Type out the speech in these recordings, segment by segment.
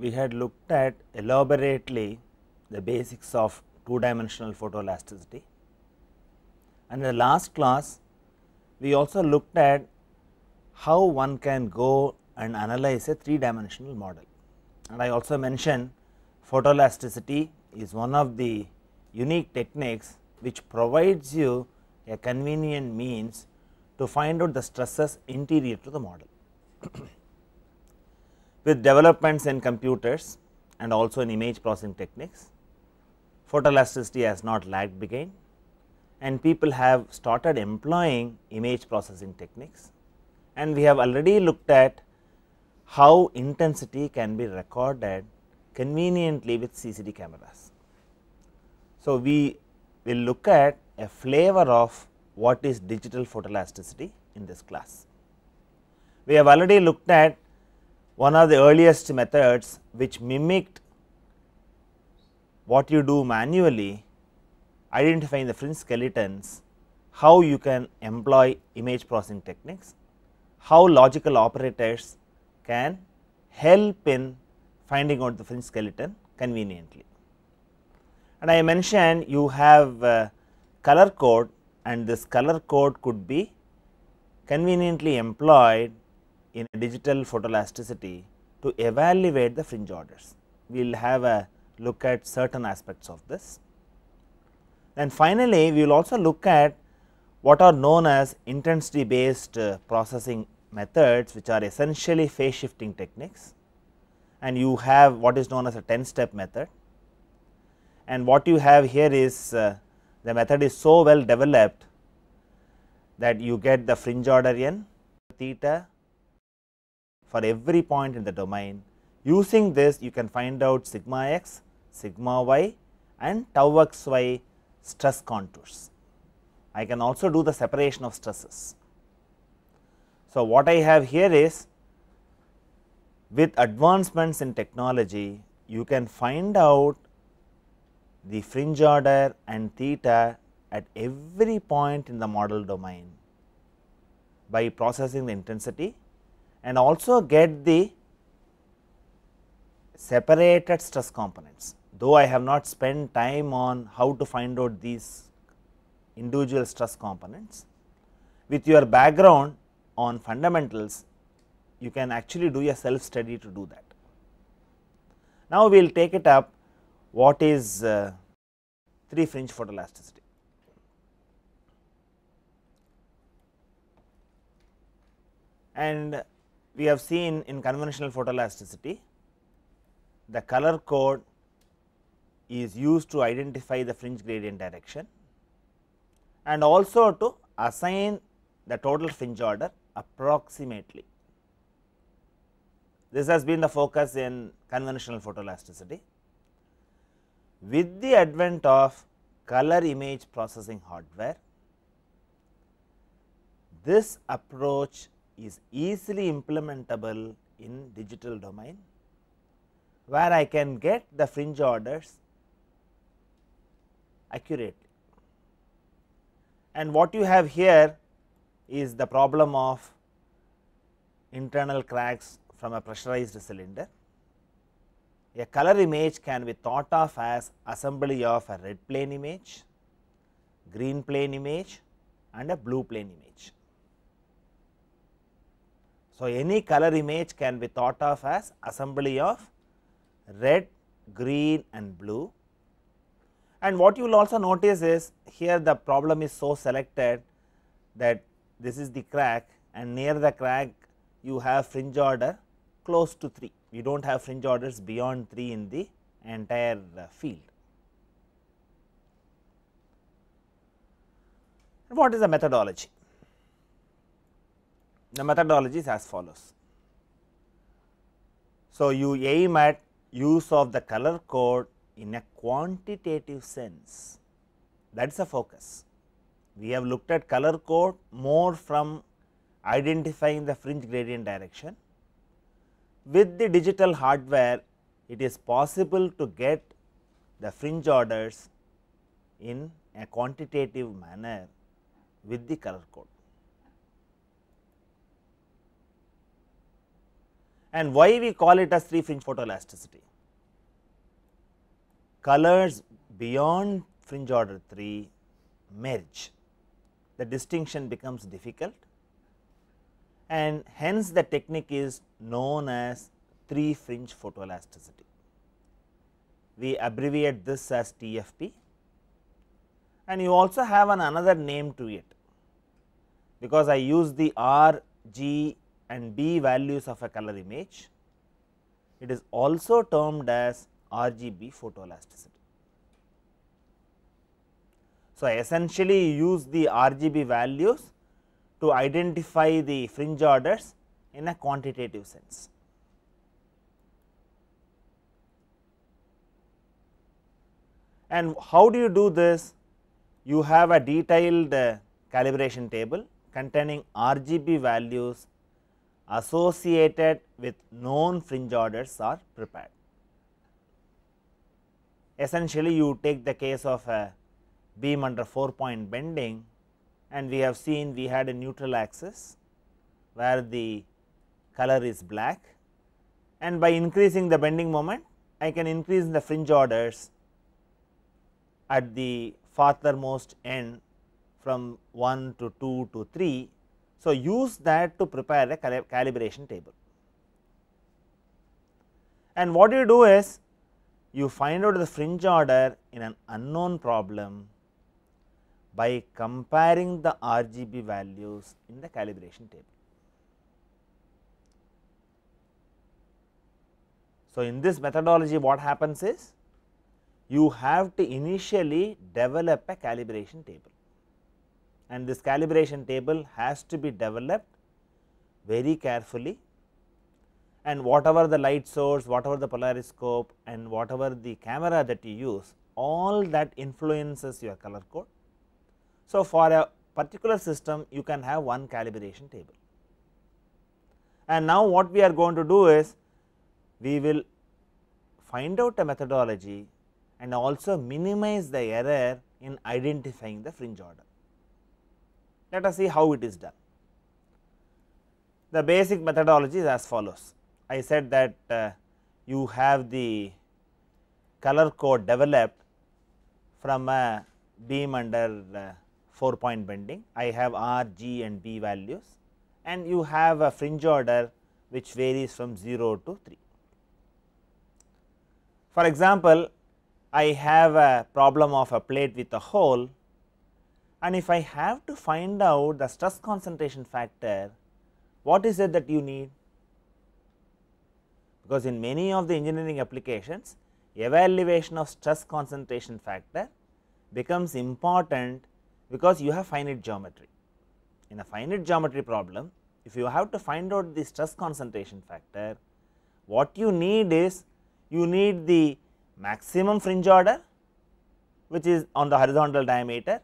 we had looked at elaborately the basics of two-dimensional photoelasticity, and in the last class we also looked at how one can go and analyze a three-dimensional model. And I also mentioned photoelasticity is one of the unique techniques which provides you a convenient means to find out the stresses interior to the model. With developments in computers and also in image processing techniques, photoelasticity has not lagged behind, and people have started employing image processing techniques, and we have already looked at how intensity can be recorded conveniently with CCD cameras. So, we will look at a flavor of what is digital photoelasticity in this class. We have already looked at one of the earliest methods which mimicked what you do manually, identifying the fringe skeletons, how you can employ image processing techniques, how logical operators can help in finding out the fringe skeleton conveniently. And I mentioned you have color code, and this color code could be conveniently employed in a digital photoelasticity to evaluate the fringe orders. We will have a look at certain aspects of this. And finally, we will also look at what are known as intensity based processing methods, which are essentially phase shifting techniques, and you have what is known as a 10-step method. And what you have here is the method is so well developed that you get the fringe order n theta for every point in the domain. Using this, you can find out sigma x, sigma y and tau xy stress contours. I can also do the separation of stresses. So, what I have here is, with advancements in technology, you can find out the fringe order and theta at every point in the model domain by processing the intensity, and also get the separated stress components. Though I have not spent time on how to find out these individual stress components, with your background on fundamentals, you can actually do a self study to do that. Now, we will take it up what is 3 fringe photoelasticity. And we have seen in conventional photoelasticity, the color code is used to identify the fringe gradient direction and also to assign the total fringe order approximately. This has been the focus in conventional photoelasticity. With the advent of color image processing hardware, this approach is easily implementable in digital domain, where I can get the fringe orders accurately. And what you have here is the problem of internal cracks from a pressurized cylinder. A color image can be thought of as assembly of a red plane image, green plane image and a blue plane image. So, any color image can be thought of as assembly of red, green and blue. And what you will also notice is, here the problem is so selected that this is the crack, and near the crack you have fringe order close to 3. We do not have fringe orders beyond 3 in the entire field. And what is the methodology? The methodology is as follows. So, you aim at use of the color code in a quantitative sense, that is the focus. We have looked at color code more from identifying the fringe gradient direction. With the digital hardware, it is possible to get the fringe orders in a quantitative manner with the color code. And why we call it as 3 fringe photoelasticity? Colors beyond fringe order 3 merge, the distinction becomes difficult, and hence the technique is known as 3 fringe photoelasticity. We abbreviate this as TFP, and you also have another name to it, because I use the R, G and B values of a color image. It is also termed as RGB photoelasticity. So, essentially you use the RGB values to identify the fringe orders in a quantitative sense. And how do you do this? You have a detailed calibration table containing RGB values associated with known fringe orders are prepared. Essentially you take the case of a beam under 4-point bending, and we have seen we had a neutral axis where the color is black, and by increasing the bending moment I can increase the fringe orders at the farthermost end from 1 to 2 to 3. So, use that to prepare a calibration table. And what you do is you find out the fringe order in an unknown problem by comparing the RGB values in the calibration table. So, in this methodology what happens is you have to initially develop a calibration table, and this calibration table has to be developed very carefully, and whatever the light source, whatever the polariscope and whatever the camera that you use, all that influences your color code. So, for a particular system you can have one calibration table, and now what we are going to do is we will find out a methodology and also minimize the error in identifying the fringe order. Let us see how it is done. The basic methodology is as follows. I said that you have the color code developed from a beam under 4-point bending. I have R, G and B values, and you have a fringe order which varies from 0 to 3. For example, I have a problem of a plate with a hole, and if I have to find out the stress concentration factor, what is it that you need? Because in many of the engineering applications, evaluation of stress concentration factor becomes important because you have finite geometry. In a finite geometry problem, if you have to find out the stress concentration factor, what you need is you need the maximum fringe order which is on the horizontal diameter,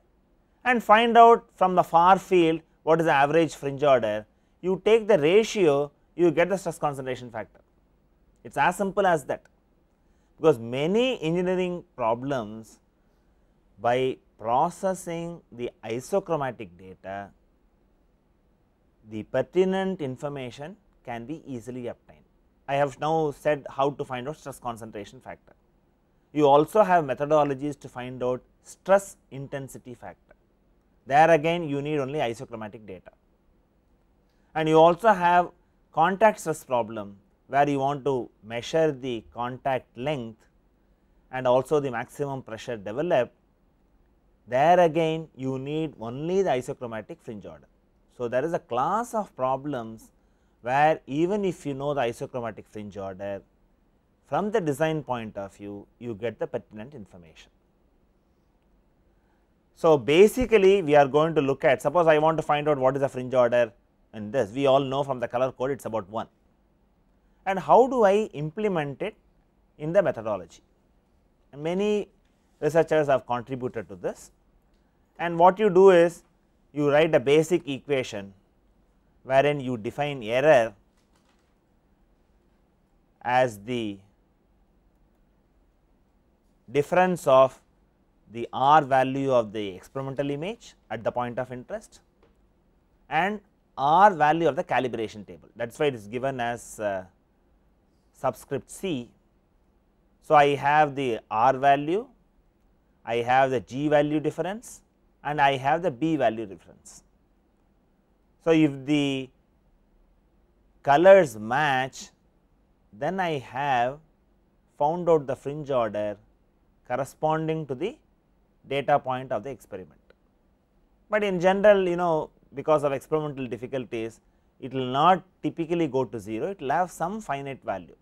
and find out from the far field what is the average fringe order. You take the ratio, you get the stress concentration factor. It is as simple as that, because many engineering problems, by processing the isochromatic data, the pertinent information can be easily obtained. I have now said how to find out stress concentration factor. You also have methodologies to find out stress intensity factor. There again you need only isochromatic data, and you also have contact stress problem where you want to measure the contact length and also the maximum pressure developed. There again you need only the isochromatic fringe order. So, there is a class of problems where even if you know the isochromatic fringe order, from the design point of view you get the pertinent information. So, basically we are going to look at, suppose I want to find out what is the fringe order in this, we all know from the color code it is about 1, and how do I implement it in the methodology. And many researchers have contributed to this, and what you do is you write a basic equation wherein you define error as the difference of the R value of the experimental image at the point of interest and R value of the calibration table. That is why it is given as subscript C. So, I have the R value, I have the G value difference and I have the B value difference. So, if the colors match, then I have found out the fringe order corresponding to the data point of the experiment. But in general, because of experimental difficulties, it will not typically go to 0, it will have some finite value.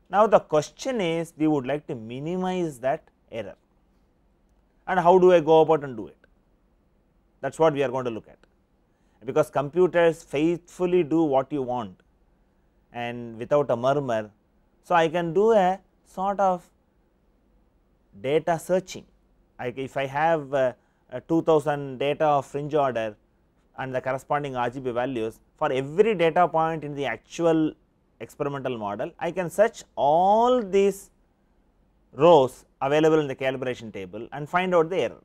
Now, the question is, we would like to minimize that error, and how do I go about and do it? That is what we are going to look at, because computers faithfully do what you want and without a murmur. So, I can do a sort of data searching. If I have 2000 data of fringe order and the corresponding RGB values for every data point in the actual experimental model, I can search all these rows available in the calibration table and find out the error,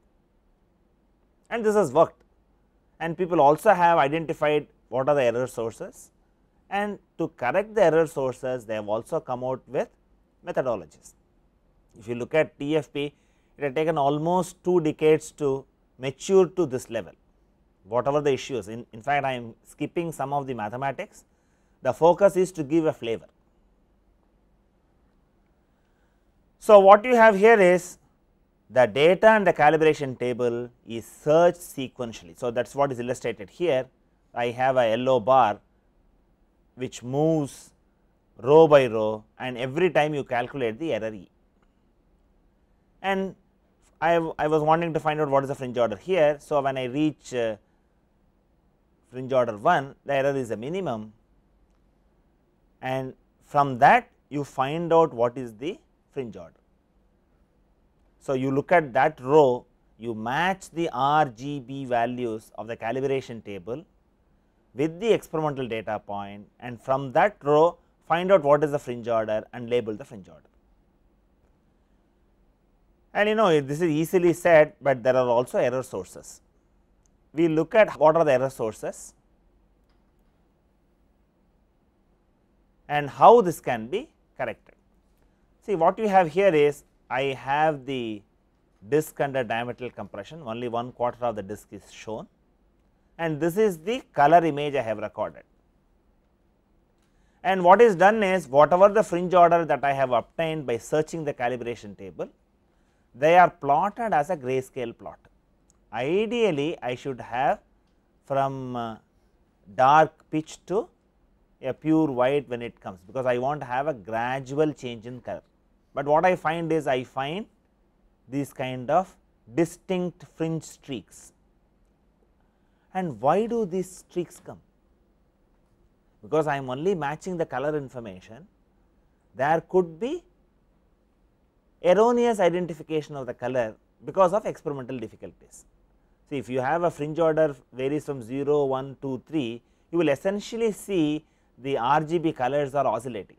and this has worked. And people also have identified what are the error sources, and to correct the error sources they have also come out with methodologies. If you look at TFP, it had taken almost 2 decades to mature to this level, whatever the issues. In fact, I am skipping some of the mathematics, the focus is to give a flavor. So, what you have here is the data and the calibration table is searched sequentially. So, that is what is illustrated here. I have a yellow bar which moves row by row, and every time you calculate the error E. And I was wanting to find out what is the fringe order here. So, when I reach fringe order 1, the error is a minimum, and from that you find out what is the fringe order. So, you look at that row, you match the RGB values of the calibration table with the experimental data point, and from that row find out what is the fringe order and label the fringe order. And this is easily said, but there are also error sources. We look at what are the error sources and how this can be corrected. See, what you have here is, I have the disk under diametral compression, only 1/4 of the disk is shown, and this is the color image I have recorded. And what is done is, whatever the fringe order that I have obtained by searching the calibration table, they are plotted as a grayscale plot. Ideally, I should have from dark pitch to a pure white when it comes, because I want to have a gradual change in color. But what I find is, I find these kind of distinct fringe streaks. And why do these streaks come? Because I am only matching the color information, there could be erroneous identification of the color because of experimental difficulties. See, if you have a fringe order varies from 0, 1, 2, 3, you will essentially see the RGB colors are oscillating,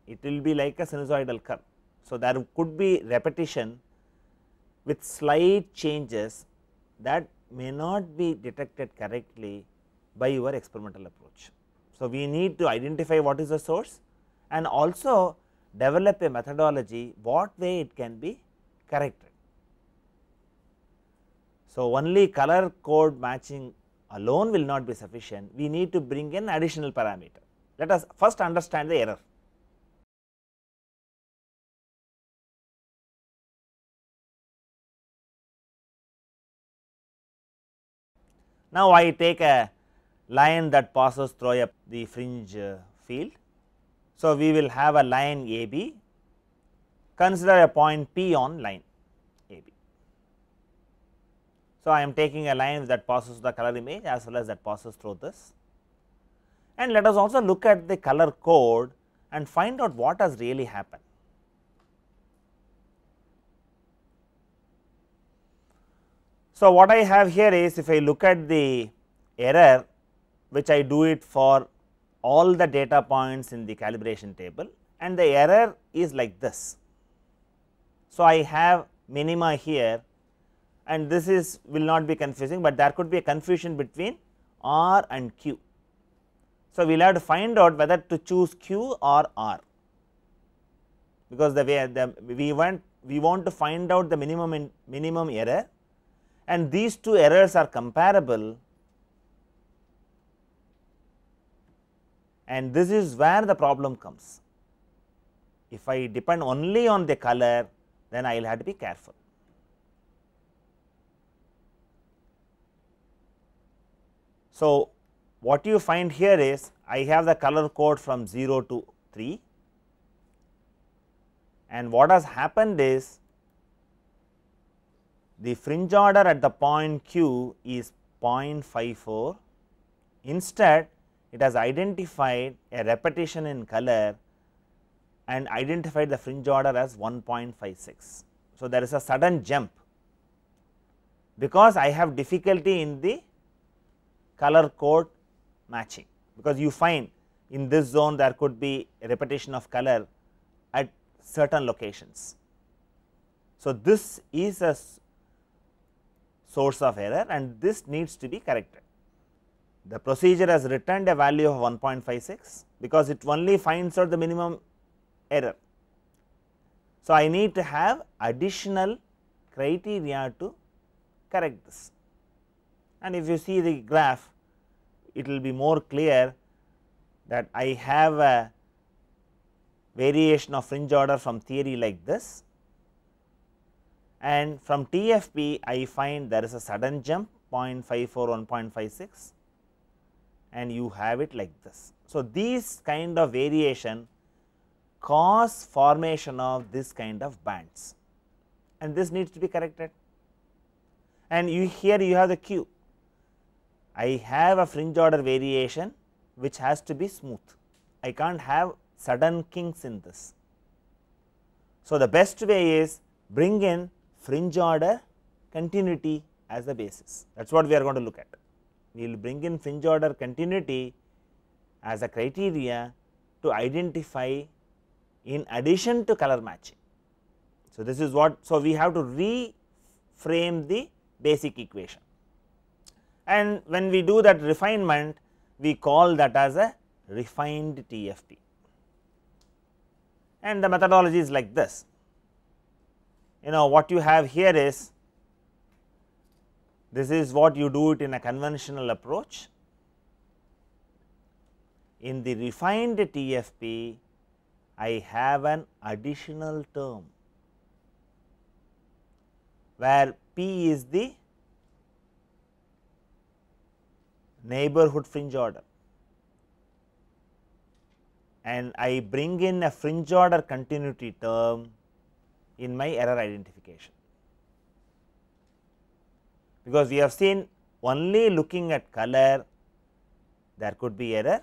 it will be like a sinusoidal curve. So, there could be repetition with slight changes that may not be detected correctly by your experimental approach. So, we need to identify what is the source and also develop a methodology what way it can be corrected. So, only color code matching alone will not be sufficient, we need to bring in additional parameter. Let us first understand the error. Now, I take a line that passes through the fringe field. So, we will have a line AB, consider a point P on line AB. So, I am taking a line that passes the color image as well as that passes through this, and let us also look at the color code and find out what has really happened. So, what I have here is, if I look at the error, which I do it for all the data points in the calibration table, and the error is like this. So, I have minima here, and this is will not be confusing, but there could be a confusion between R and Q. So, we will have to find out whether to choose Q or R. because the way we want to find out the minimum error, and these two errors are comparable, and this is where the problem comes. If I depend only on the color, then I will have to be careful. So, what you find here is I have the color code from 0 to 3, and what has happened is the fringe order at the point Q is 0.54. Instead, it has identified a repetition in color and identified the fringe order as 1.56. So, there is a sudden jump because I have difficulty in the color code matching, because you find in this zone there could be a repetition of color at certain locations. So, this is a source of error and this needs to be corrected. The procedure has returned a value of 1.56 because it only finds out the minimum error. So, I need to have additional criteria to correct this, and if you see the graph, it will be more clear that I have a variation of fringe order from theory like this, and from TFP I find there is a sudden jump 0.54, 1.56, and you have it like this. So, these kind of variation cause formation of this kind of bands, and this needs to be corrected. And here you have the Q. I have a fringe order variation which has to be smooth. I can't have sudden kinks in this. So, the best way is bring in fringe order continuity as a basis. That is what we are going to look at. We will bring in fringe order continuity as a criteria to identify in addition to color matching. So, this is what, so we have to reframe the basic equation, and when we do that refinement, we call that as a refined TFP, and the methodology is like this. You know what you have here is, this is what you do it in a conventional approach. In the refined TFP, I have an additional term where P is the neighborhood fringe order, and I bring in a fringe order continuity term in my error identification, because we have seen only looking at color there could be error,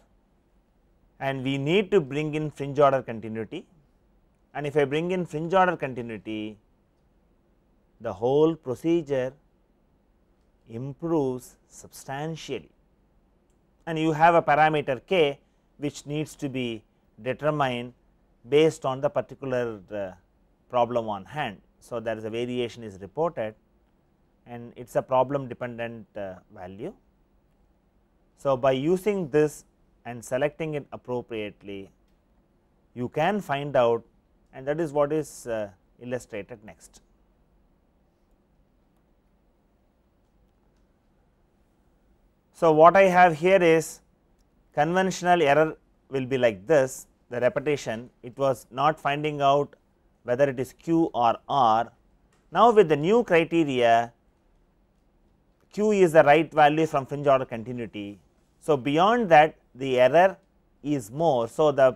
and we need to bring in fringe order continuity, and if I bring in fringe order continuity, the whole procedure improves substantially, and you have a parameter k which needs to be determined based on the particular problem on hand. So, there is a variation is reported and it is a problem dependent value. So, by using this and selecting it appropriately, you can find out, and that is what is illustrated next. So, what I have here is conventional error will be like this, the repetition, it was not finding out whether it is Q or R. Now, with the new criteria, Q is the right value from fringe order continuity. So, beyond that the error is more. So, the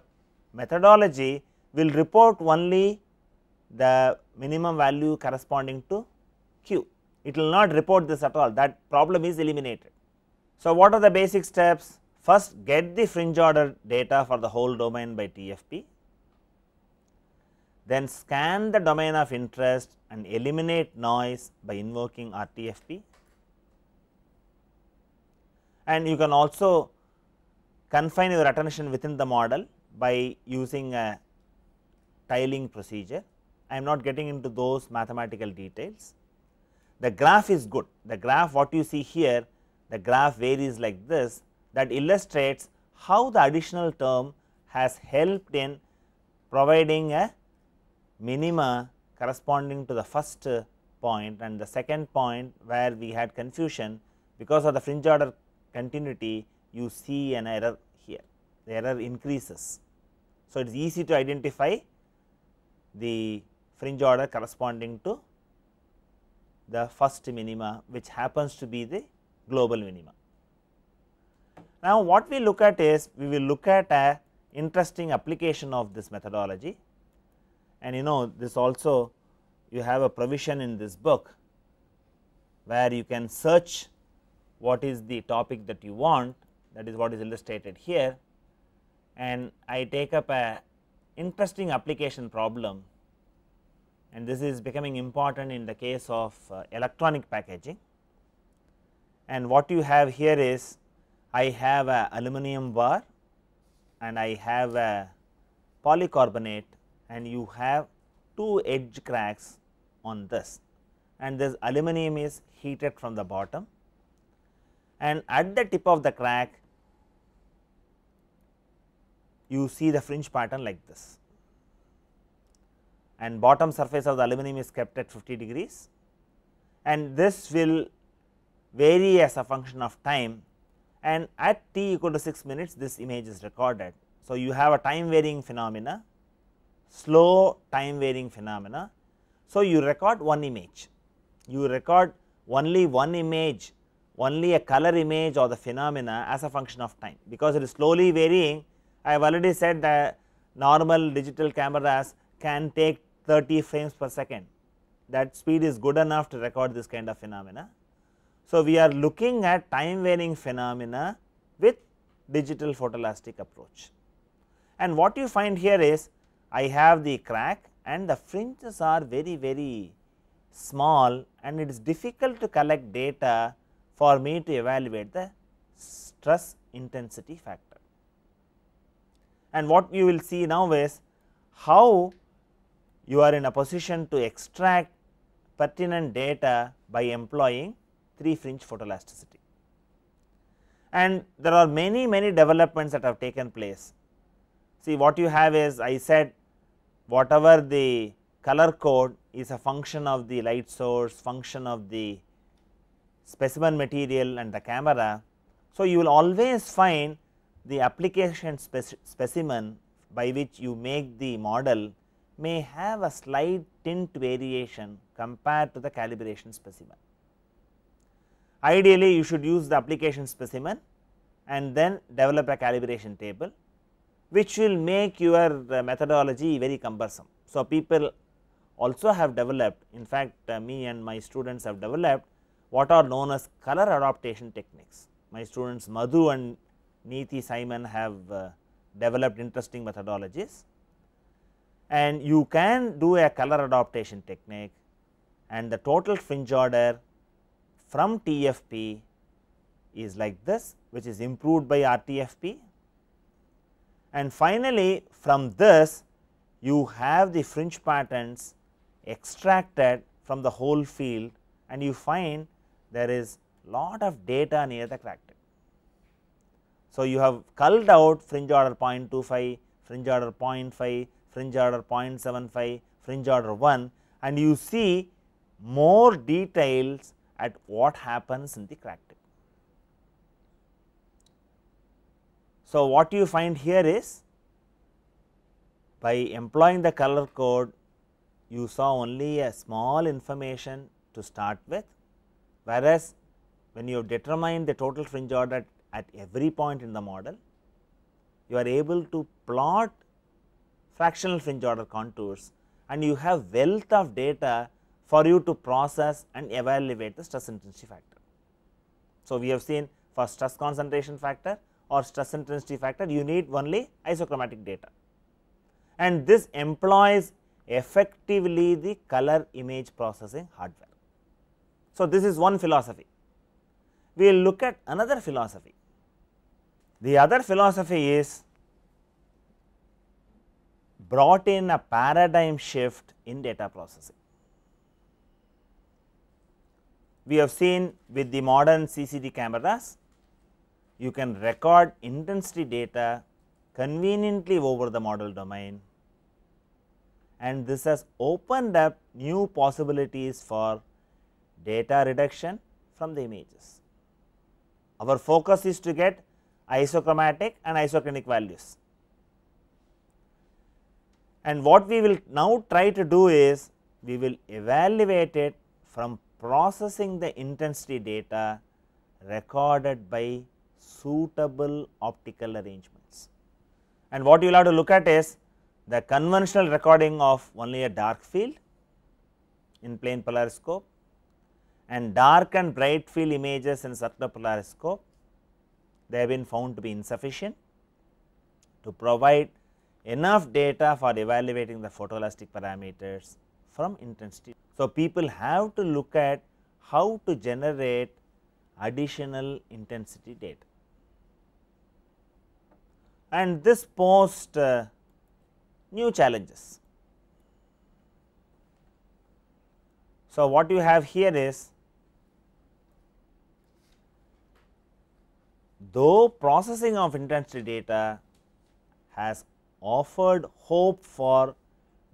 methodology will report only the minimum value corresponding to Q, it will not report this at all, that problem is eliminated. So, what are the basic steps? First, get the fringe order data for the whole domain by TFP, then scan the domain of interest and eliminate noise by invoking RTFP, and you can also confine your attention within the model by using a tiling procedure. I am not getting into those mathematical details. The graph is good, the graph what you see here, the graph varies like this, that illustrates how the additional term has helped in providing a minima corresponding to the first point and the second point where we had confusion because of the fringe order continuity, you see an error here, the error increases. So, it is easy to identify the fringe order corresponding to the first minima, which happens to be the global minima. Now, what we look at is, we will look at a interesting application of this methodology, and this also you have a provision in this book where you can search what is the topic that you want, that is what is illustrated here, and I take up a interesting application problem, and this is becoming important in the case of electronic packaging. And what you have here is, I have a aluminum bar and I have a polycarbonate, and you have two edge cracks on this, and this aluminum is heated from the bottom, and at the tip of the crack you see the fringe pattern like this, and bottom surface of the aluminum is kept at 50 degrees, and this will vary as a function of time, and at t equal to 6 minutes this image is recorded. So, you have a time varying phenomena, slow time varying phenomena. So, you record one image, you record only one image, only a color image or the phenomena as a function of time, because it is slowly varying. I have already said that normal digital cameras can take 30 frames per second, that speed is good enough to record this kind of phenomena. So, we are looking at time varying phenomena with digital photoelastic approach, and what you find here is, I have the crack and the fringes are very small, and it is difficult to collect data for me to evaluate the stress intensity factor. And what you will see now is how you are in a position to extract pertinent data by employing 3 fringe photoelasticity. And there are many developments that have taken place. See, what you have is, I said whatever the color code is a function of the light source, function of the specimen material and the camera. So, you will always find the application specimen by which you make the model may have a slight tint variation compared to the calibration specimen. Ideally, you should use the application specimen and then develop a calibration table, which will make your methodology very cumbersome. So, people also have developed, in fact, me and my students have developed what are known as color adaptation techniques. My students Madhu and Neeti Simon have developed interesting methodologies, and you can do a color adaptation technique, and the total fringe order from TFP is like this, which is improved by RTFP, and finally, from this you have the fringe patterns extracted from the whole field, and you find there is lot of data near the crack tip. So, you have culled out fringe order 0.25, fringe order 0.5, fringe order 0.75, fringe order 1, and you see more details at what happens in the crack tip. So, what you find here is, by employing the color code, you saw only a small information to start with, whereas when you determine the total fringe order at every point in the model, you are able to plot fractional fringe order contours, and you have wealth of data for you to process and evaluate the stress intensity factor. So, we have seen for stress concentration factor or stress intensity factor, you need only isochromatic data, and this employs effectively the color image processing hardware. So, this is one philosophy. We will look at another philosophy. The other philosophy is brought in a paradigm shift in data processing. We have seen with the modern CCD cameras, you can record intensity data conveniently over the model domain, and this has opened up new possibilities for data reduction from the images. Our focus is to get isochromatic and isoclinic values, and what we will now try to do is we will evaluate it from processing the intensity data recorded by suitable optical arrangements. And what you will have to look at is the conventional recording of only a dark field in plane polariscope and dark and bright field images in circular polariscope. They have been found to be insufficient to provide enough data for evaluating the photoelastic parameters from intensity. So, people have to look at how to generate additional intensity data, and this posed new challenges. So, what you have here is, though processing of intensity data has offered hope for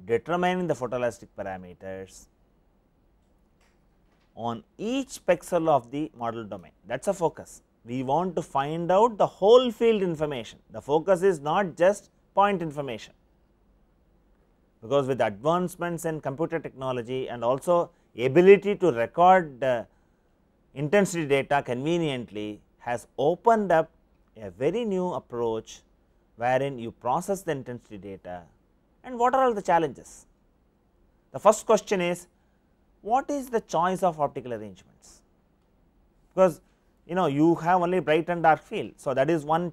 determining the photoelastic parameters on each pixel of the model domain. That is a focus. We want to find out the whole field information. The focus is not just point information, because with advancements in computer technology and also ability to record intensity data conveniently has opened up a very new approach wherein you process the intensity data. And what are all the challenges? The first question is, what is the choice of optical arrangements? Because you have only bright and dark field. So, that is one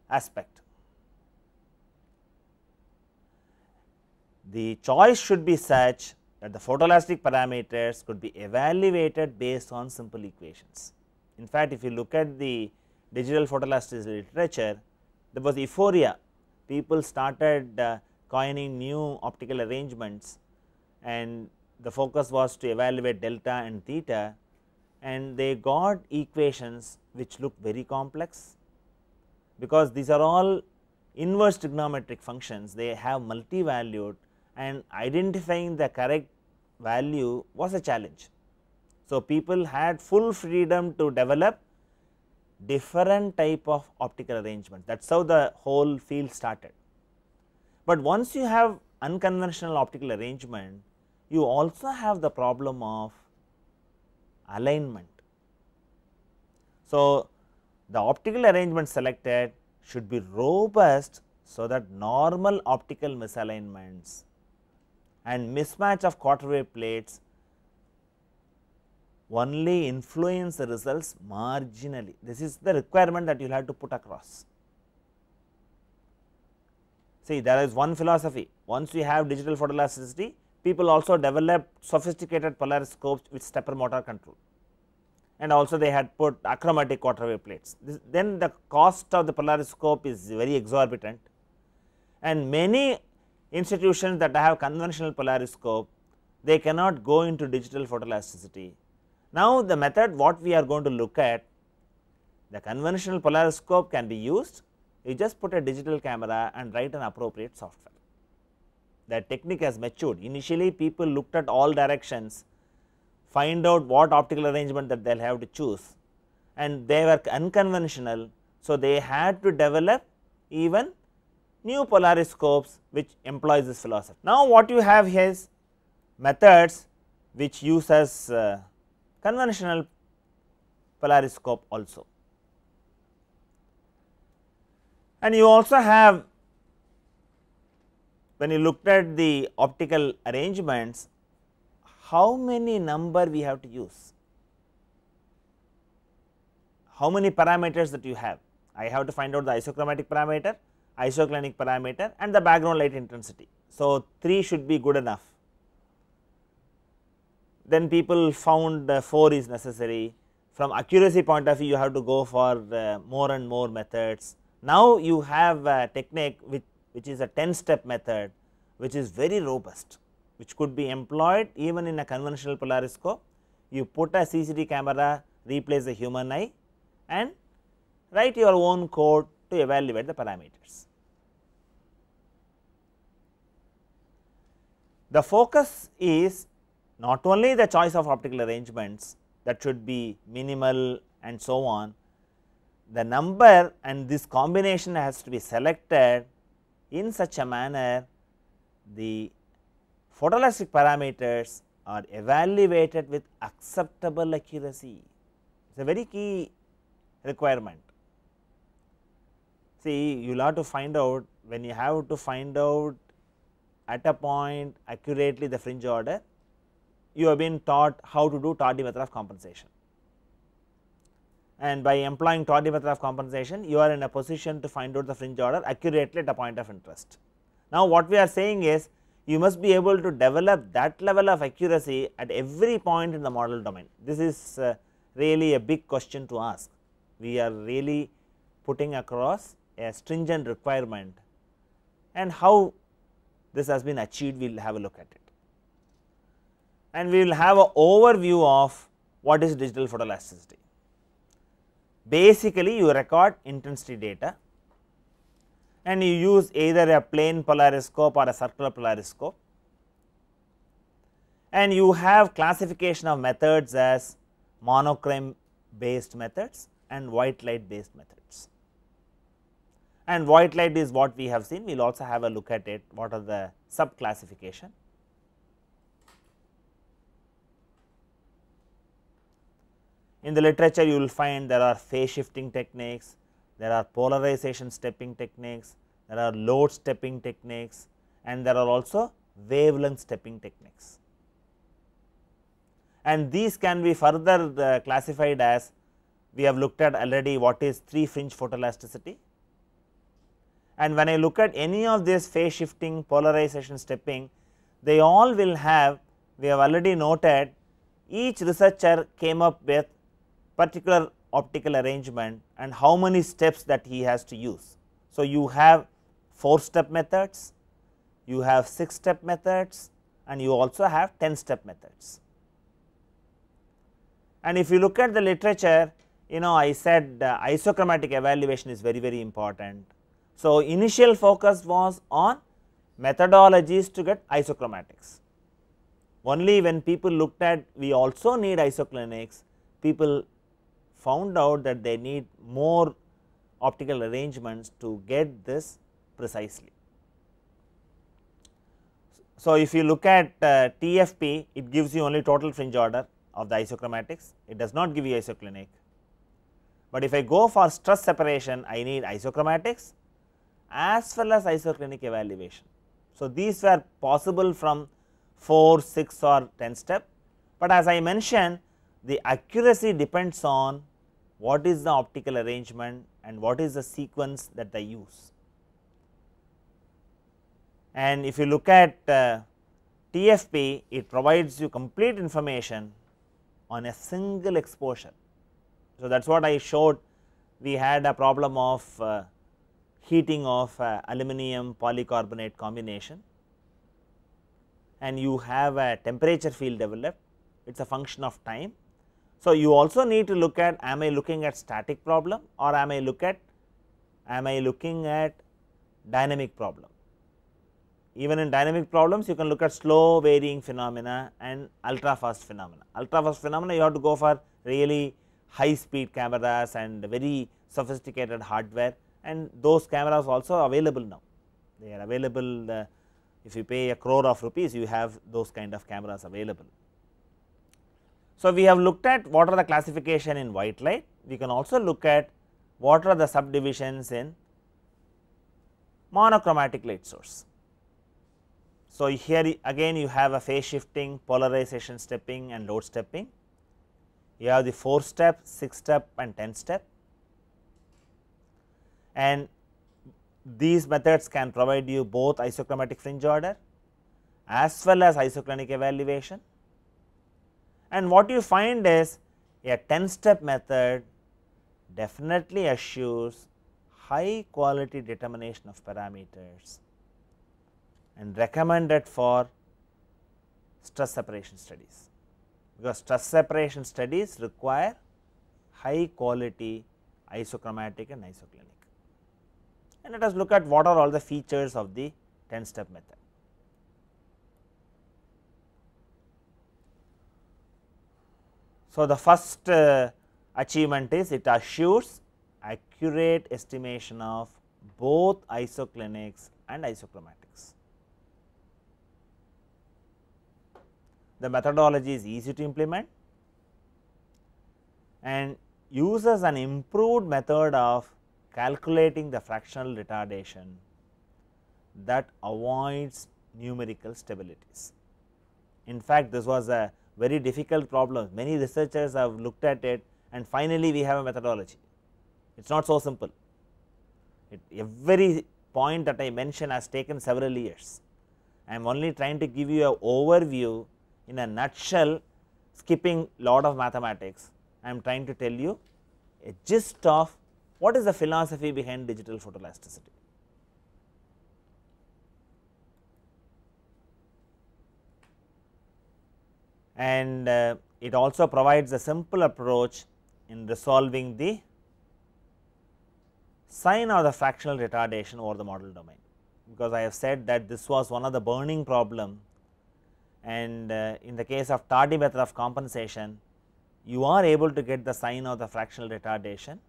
aspect. The choice should be such that the photoelastic parameters could be evaluated based on simple equations. In fact, if you look at the digital photoelasticity literature, there was euphoria. People started coining new optical arrangements, and the focus was to evaluate delta and theta, and they got equations which look very complex, because these are all inverse trigonometric functions. They have multi-valued, and identifying the correct value was a challenge. So, people had full freedom to develop different type of optical arrangements. That is how the whole field started. But once you have unconventional optical arrangement, you also have the problem of alignment. So, the optical arrangement selected should be robust, so that normal optical misalignments and mismatch of quarter wave plates only influence the results marginally. This is the requirement that you will have to put across. See, there is one philosophy. Once we have digital photoelasticity, people also developed sophisticated polariscopes with stepper motor control, and also they had put achromatic quarter wave plates. Then the cost of the polariscope is very exorbitant, and many institutions that have conventional polariscope, they cannot go into digital photoelasticity. Now, the method what we are going to look at, the conventional polariscope can be used. You just put a digital camera and write an appropriate software. The technique has matured. Initially, people looked at all directions, find out what optical arrangement that they will have to choose, and they were unconventional. So, they had to develop even new polariscopes which employs this philosophy. Now, what you have here is methods which uses conventional polariscope also, and you also have, when you looked at the optical arrangements, how many number we have to use, how many parameters that you have. I have to find out the isochromatic parameter, isoclinic parameter, and the background light intensity. So, 3 should be good enough. Then people found 4 is necessary. From accuracy point of view, you have to go for more and more methods. Now, you have a technique which is a 10-step method, which is very robust, which could be employed even in a conventional polariscope. You put a CCD camera, replace the human eye, and write your own code to evaluate the parameters. The focus is not only the choice of optical arrangements that should be minimal and so on, the number and this combination has to be selected in such a manner the photoelastic parameters are evaluated with acceptable accuracy. It is a very key requirement. See, you will have to find out, when you have to find out at a point accurately the fringe order, you have been taught how to do Tardy method of compensation, and by employing Tardy method of compensation you are in a position to find out the fringe order accurately at a point of interest. Now, what we are saying is you must be able to develop that level of accuracy at every point in the model domain. This is really a big question to ask. We are really putting across a stringent requirement, and how this has been achieved, we will have a look at it. And we will have an overview of what is digital photoelasticity. Basically, you record intensity data and you use either a plane polariscope or a circular polariscope, and you have classification of methods as monochrome based methods and white light based methods. And white light is what we have seen, we will also have a look at it, what are the sub classification. In the literature you will find there are phase shifting techniques, there are polarization stepping techniques, there are load stepping techniques, and there are also wavelength stepping techniques. And these can be further classified as, we have looked at already what is 3 fringe photoelasticity. And when I look at any of this phase shifting, polarization stepping, they all will have, we have already noted, each researcher came up with particular optical arrangement and how many steps that he has to use. So, you have 4 step methods, you have 6 step methods, and you also have 10 step methods. And if you look at the literature, I said isochromatic evaluation is very, very important. So, initial focus was on methodologies to get isochromatics. Only when people looked at we also need isoclinics, people found out that they need more optical arrangements to get this precisely. So, if you look at TFP, it gives you only total fringe order of the isochromatics, it does not give you isoclinic. But if I go for stress separation, I need isochromatics as well as isoclinic evaluation. So, these were possible from 4, 6 or 10 step, but as I mentioned, the accuracy depends on what is the optical arrangement and what is the sequence that they use. And if you look at TFP, it provides you complete information on a single exposure. So, that is what I showed. We had a problem of heating of aluminum polycarbonate combination, and you have a temperature field developed, it is a function of time. So, you also need to look at, am I looking at static problem or am I looking at dynamic problem. Even in dynamic problems you can look at slow varying phenomena and ultra fast phenomena. Ultra fast phenomena you have to go for really high speed cameras and very sophisticated hardware, and those cameras also available now. They are available, if you pay 1 crore of rupees you have those kind of cameras available. So, we have looked at what are the classification in white light, we can also look at what are the subdivisions in monochromatic light source. So, here again you have a phase shifting, polarization stepping and load stepping, you have the 4 step, 6 step and 10 step, and these methods can provide you both isochromatic fringe order as well as isoclinic evaluation. And what you find is a 10 step method definitely assures high quality determination of parameters and recommended for stress separation studies, because stress separation studies require high quality isochromatic and isoclinic. And let us look at what are all the features of the 10 step method. So, the first achievement is it assures accurate estimation of both isoclinics and isochromatics. The methodology is easy to implement and uses an improved method of calculating the fractional retardation that avoids numerical stabilities. In fact, this was a very difficult problem. Many researchers have looked at it and finally, we have a methodology. It is not so simple. Every point that I mentioned has taken several years. I am only trying to give you an overview in a nutshell, skipping lot of mathematics. I am trying to tell you a gist of what is the philosophy behind digital photoelasticity. And it also provides a simple approach in resolving the sign of the fractional retardation over the model domain, because I have said that this was one of the burning problem, and in the case of tardy method of compensation, you are able to get the sign of the fractional retardation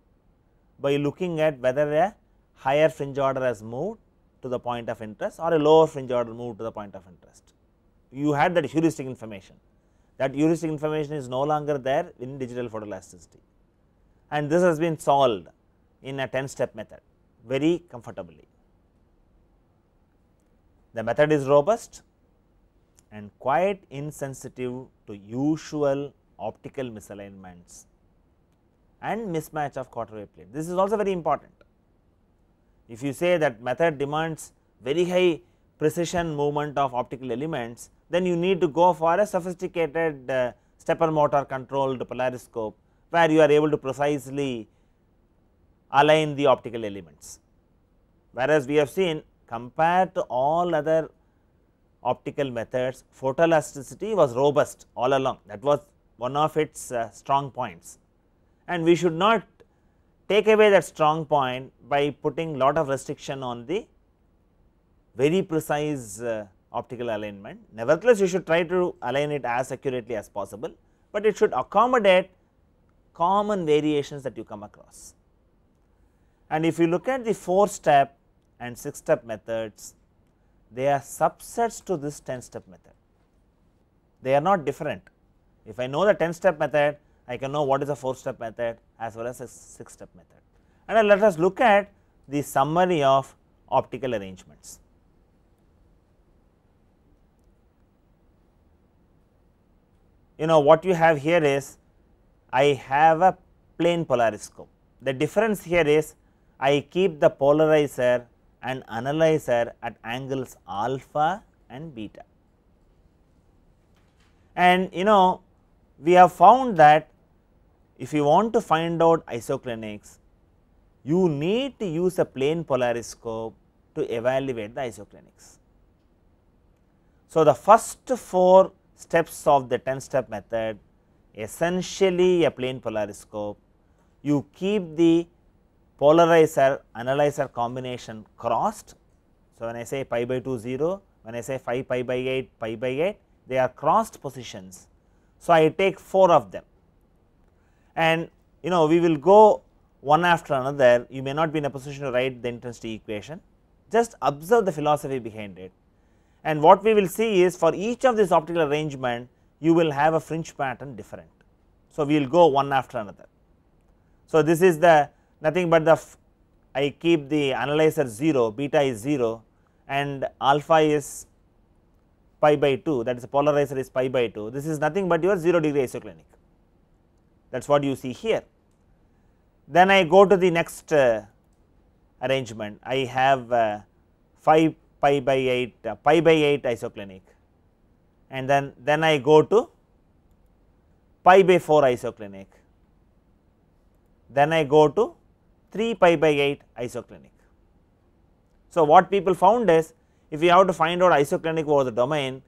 by looking at whether a higher fringe order has moved to the point of interest or a lower fringe order moved to the point of interest. You had that heuristic information. That heuristic information is no longer there in digital photoelasticity, and this has been solved in a 10-step method very comfortably. The method is robust and quite insensitive to usual optical misalignments and mismatch of quarter wave plate. This is also very important. If you say that method demands very high precision movement of optical elements, then you need to go for a sophisticated stepper motor controlled polariscope, where you are able to precisely align the optical elements. Whereas, we have seen compared to all other optical methods, photoelasticity was robust all along. That was one of its strong points, and we should not take away that strong point by putting lot of restriction on the very precise optical alignment. Nevertheless, you should try to align it as accurately as possible, but it should accommodate common variations that you come across. And if you look at the 4-step and 6-step methods, they are subsets to this 10-step method. They are not different. If I know the 10-step method, I can know what is a 4-step method as well as a 6-step method. And let us look at the summary of optical arrangements. You know what you have here is, I have a plane polariscope. The difference here is, I keep the polarizer and analyzer at angles alpha and beta. And we have found that if you want to find out isoclinics, you need to use a plane polariscope to evaluate the isoclinics. So, the first 4 steps of the 10-step method, essentially a plane polariscope. You keep the polarizer analyzer combination crossed. So, when I say pi by 2 0, when I say 5 pi by 8 pi by 8, they are crossed positions. So, I take 4 of them, and we will go one after another. You may not be in a position to write the intensity equation, just observe the philosophy behind it. And what we will see is, for each of this optical arrangement, you will have a fringe pattern different. So, we will go one after another. So, this is the nothing but the I keep the analyzer 0, beta is 0, and alpha is pi by 2, that is the polarizer is pi by 2. This is nothing but your 0 degree isoclinic. That is what you see here. Then I go to the next arrangement. I have 5 pi by 8 isoclinic, and then I go to pi by 4 isoclinic, then I go to 3 pi by 8 isoclinic. So, what people found is, if you have to find out isoclinic over the domain,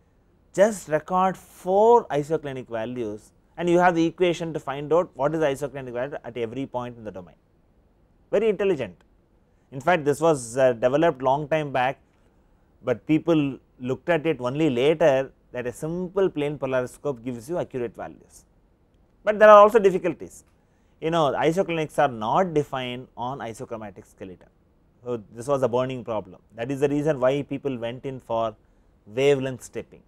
just record 4 isoclinic values and you have the equation to find out what is the isoclinic value at every point in the domain. Very intelligent. In fact, this was developed long time back, but people looked at it only later, that a simple plane polariscope gives you accurate values. but there are also difficulties. Isoclinics are not defined on isochromatic skeleton. So, this was a burning problem. That is the reason why people went in for wavelength stepping.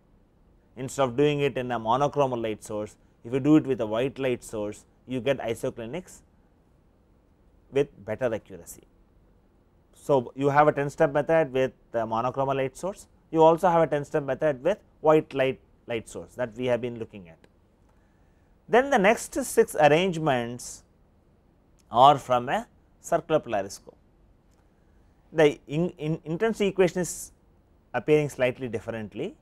Instead of doing it in a monochromal light source, if you do it with a white light source, you get isoclinics with better accuracy. So, you have a 10-step method with the monochromal light source, you also have a 10-step method with white light source that we have been looking at. Then the next 6 arrangements are from a circular polariscope. The intensity equation is appearing slightly differently,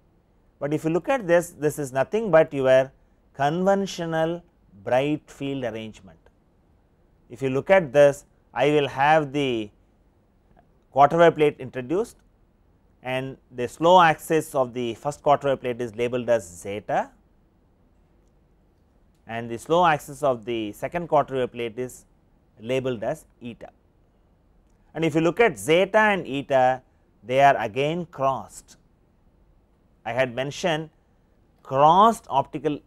but if you look at this, this is nothing but your conventional bright field arrangement. If you look at this, I will have the quarter wave plate introduced, and the slow axis of the first quarter wave plate is labeled as zeta, and the slow axis of the second quarter wave plate is labeled as eta. And if you look at zeta and eta, they are again crossed. I had mentioned crossed optical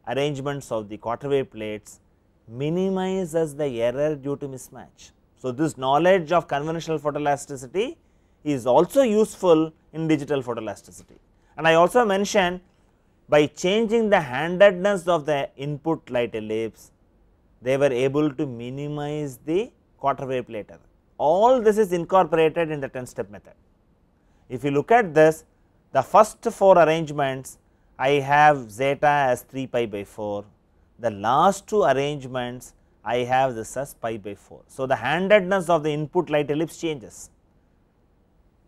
arrangements of the quarter wave plates minimizes the error due to mismatch. So, this knowledge of conventional photoelasticity is also useful in digital photoelasticity. And I also mentioned, by changing the handedness of the input light ellipse, they were able to minimize the quarter wave plate error. All this is incorporated in the 10-step method. If you look at this, the first 4 arrangements, I have zeta as 3 pi by 4, the last 2 arrangements I have this as pi by 4. So, the handedness of the input light ellipse changes.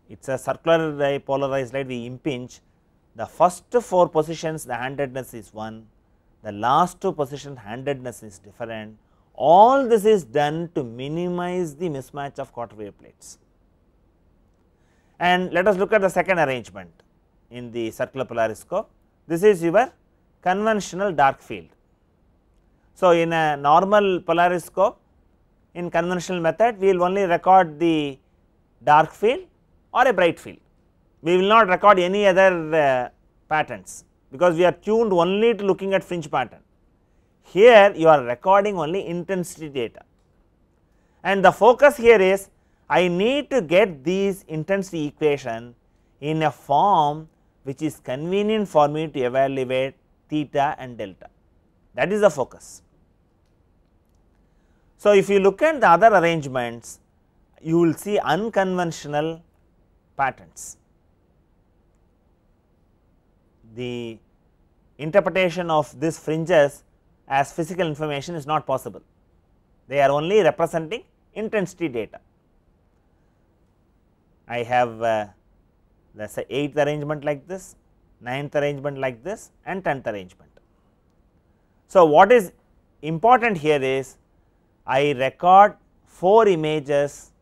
It is a circular polarized light, we impinge. The first 4 positions the handedness is 1, the last 2 positions handedness is different. All this is done to minimize the mismatch of quarter wave plates. And let us look at the second arrangement in the circular polariscope. This is your conventional dark field. So, in a normal polariscope, in conventional method, we will only record the dark field or a bright field. We will not record any other patterns, because we are tuned only to looking at fringe pattern. Here you are recording only intensity data, and the focus here is I need to get these intensity equation in a form which is convenient for me to evaluate theta and delta. That is the focus. So, if you look at the other arrangements, you will see unconventional patterns. The interpretation of these fringes as physical information is not possible. They are only representing intensity data. I have let us say 8th arrangement like this, 9th arrangement like this, and 10th arrangement. So, what is important here is I record 4 images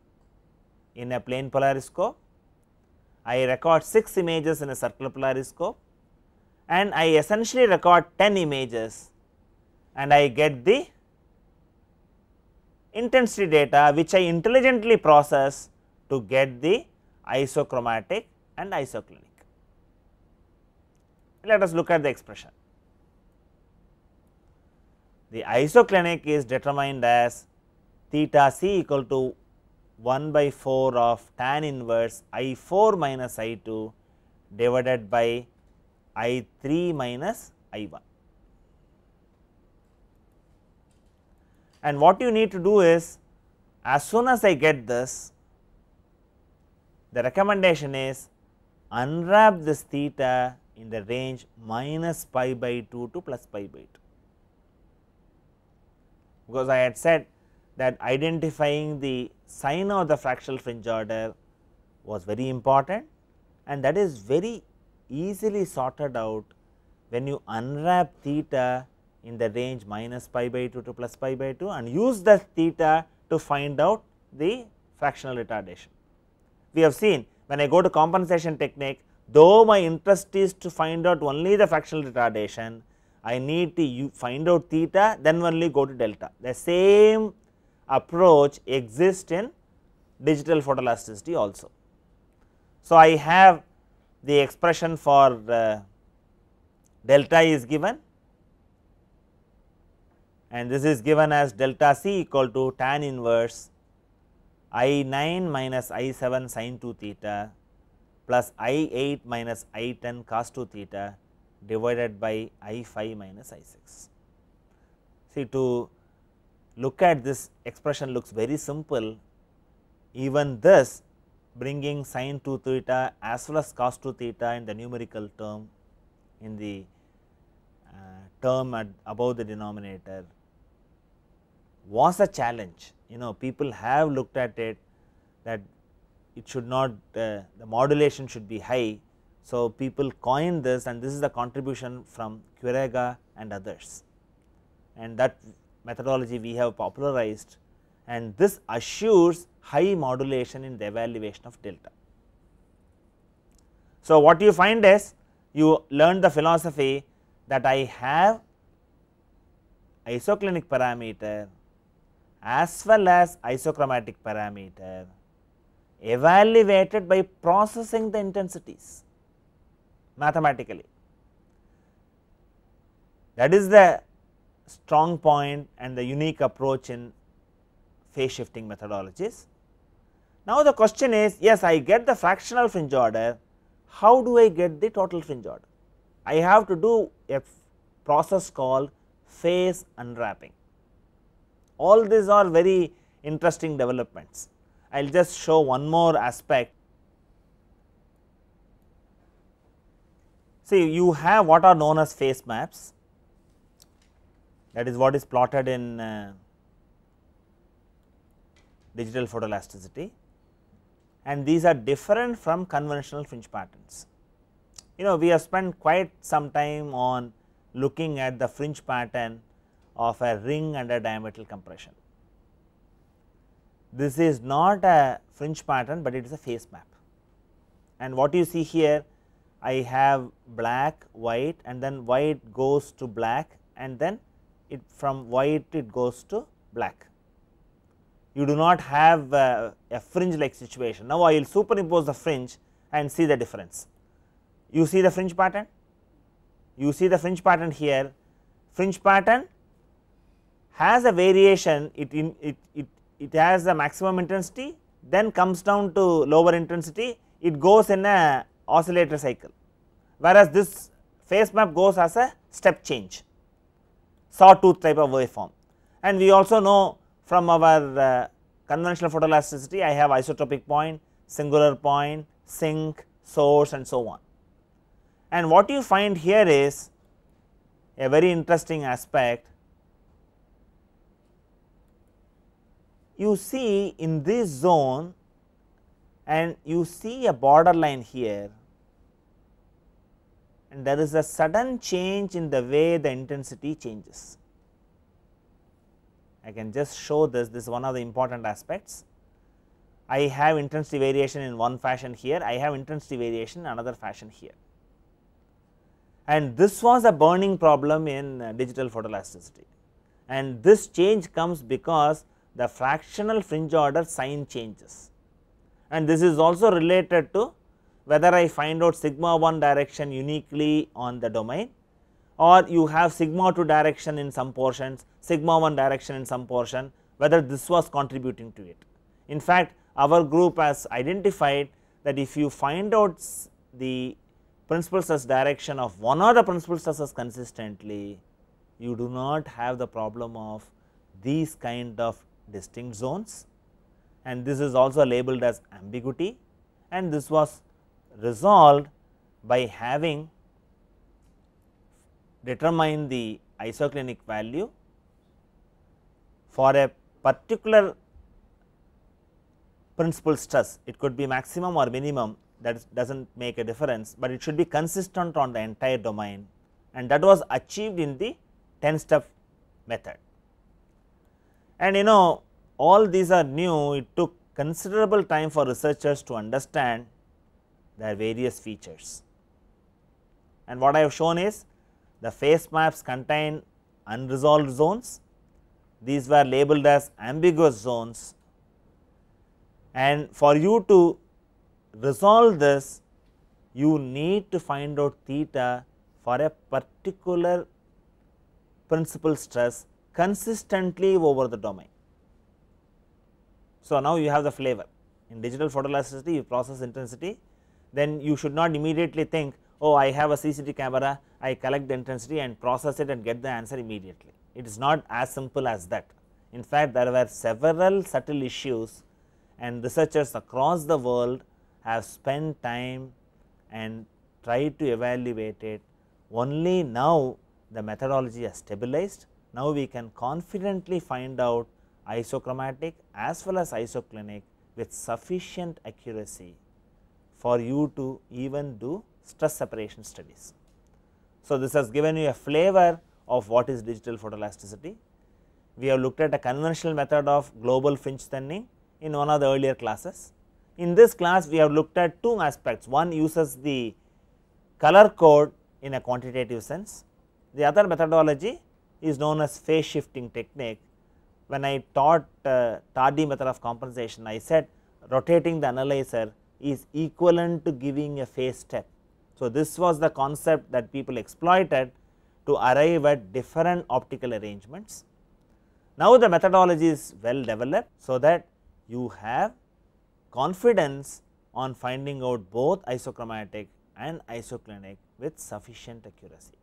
in a plane polariscope, I record 6 images in a circular polariscope, and I essentially record 10 images, and I get the intensity data which I intelligently process to get the isochromatic and isoclinic. Let us look at the expression. The isoclinic is determined as theta c equal to 1 by 4 of tan inverse I 4 minus I 2 divided by I 3 minus I 1. And what you need to do is, as soon as I get this, the recommendation is unwrap this theta in the range minus pi by 2 to plus pi by 2, because I had said that identifying the sign of the fractional fringe order was very important, and that is very easily sorted out when you unwrap theta in the range minus pi by 2 to plus pi by 2 and use the theta to find out the fractional retardation. We have seen when I go to compensation technique, though my interest is to find out only the fractional retardation, I need to find out theta, then only go to delta. The same approach exists in digital photoelasticity also. So, I have the expression for delta is given, and this is given as delta c equal to tan inverse I 9 minus I 7 sin 2 theta plus I 8 minus I 10 cos 2 theta divided by I 5 minus I 6. See, to look at this expression looks very simple, even this bringing sin 2 theta as well as cos 2 theta in the numerical term in the term above the denominator was a challenge. People have looked at it, that it should not the modulation should be high. So, people coined this, and this is the contribution from Quirega and others, and that methodology we have popularized, and this assures high modulation in the evaluation of delta. So, what you find is you learn the philosophy that I have isoclinic parameter as well as isochromatic parameter evaluated by processing the intensities mathematically. That is the strong point and the unique approach in phase shifting methodologies. Now, the question is, yes, I get the fractional fringe order, how do I get the total fringe order? I have to do a process called phase unwrapping. All these are very interesting developments. I will just show one more aspect. See, you have what are known as phase maps, that is what is plotted in digital photoelasticity, and these are different from conventional fringe patterns. We have spent quite some time on looking at the fringe pattern of a ring under diametral compression. This is not a fringe pattern, but it is a phase map, and what you see here, I have black, white, and then white goes to black, and then it from white it goes to black. You do not have a fringe like situation. Now, I will superimpose the fringe and see the difference. You see the fringe pattern? You see the fringe pattern here. Fringe pattern has a variation, it has a maximum intensity, then comes down to lower intensity, it goes in a oscillator cycle, whereas this phase map goes as a step change, sawtooth type of waveform. And we also know from our conventional photoelasticity, I have isotropic point, singular point, sink, source, and so on. And what you find here is a very interesting aspect. You see in this zone, and you see a borderline here, and there is a sudden change in the way the intensity changes. I can just show this, this is one of the important aspects. I have intensity variation in one fashion here, I have intensity variation in another fashion here. And this was a burning problem in digital photoelasticity, and this change comes because the fractional fringe order sign changes, and this is also related to whether I find out sigma 1 direction uniquely on the domain, or you have sigma 2 direction in some portions, sigma 1 direction in some portion, whether this was contributing to it. In fact, our group has identified that if you find out the principal stress direction of one or the principal stresses consistently, you do not have the problem of these kind of distinct zones, and this is also labeled as ambiguity, and this was resolved by having determined the isoclinic value for a particular principal stress. It could be maximum or minimum, that does not make a difference, but it should be consistent on the entire domain, and that was achieved in the 10 step method. And all these are new, it took considerable time for researchers to understand their various features. And what I have shown is the phase maps contain unresolved zones, these were labeled as ambiguous zones, and for you to resolve this, you need to find out theta for a particular principal stress consistently over the domain. So, now you have the flavor. In digital photoelasticity, you process intensity, then you should not immediately think, oh, I have a CCD camera, I collect the intensity and process it and get the answer immediately. It is not as simple as that. In fact, there were several subtle issues, and researchers across the world have spent time and tried to evaluate it. Only now the methodology has stabilized. Now we can confidently find out isochromatic as well as isoclinic with sufficient accuracy for you to even do stress separation studies. So, this has given you a flavor of what is digital photoelasticity. We have looked at a conventional method of global fringe thinning in one of the earlier classes. In this class, we have looked at two aspects. One uses the color code in a quantitative sense. The other methodology is known as phase shifting technique. When I taught tardy method of compensation, I said rotating the analyzer is equivalent to giving a phase step. So, this was the concept that people exploited to arrive at different optical arrangements. Now, the methodology is well developed, so that you have confidence on finding out both isochromatic and isoclinic with sufficient accuracy.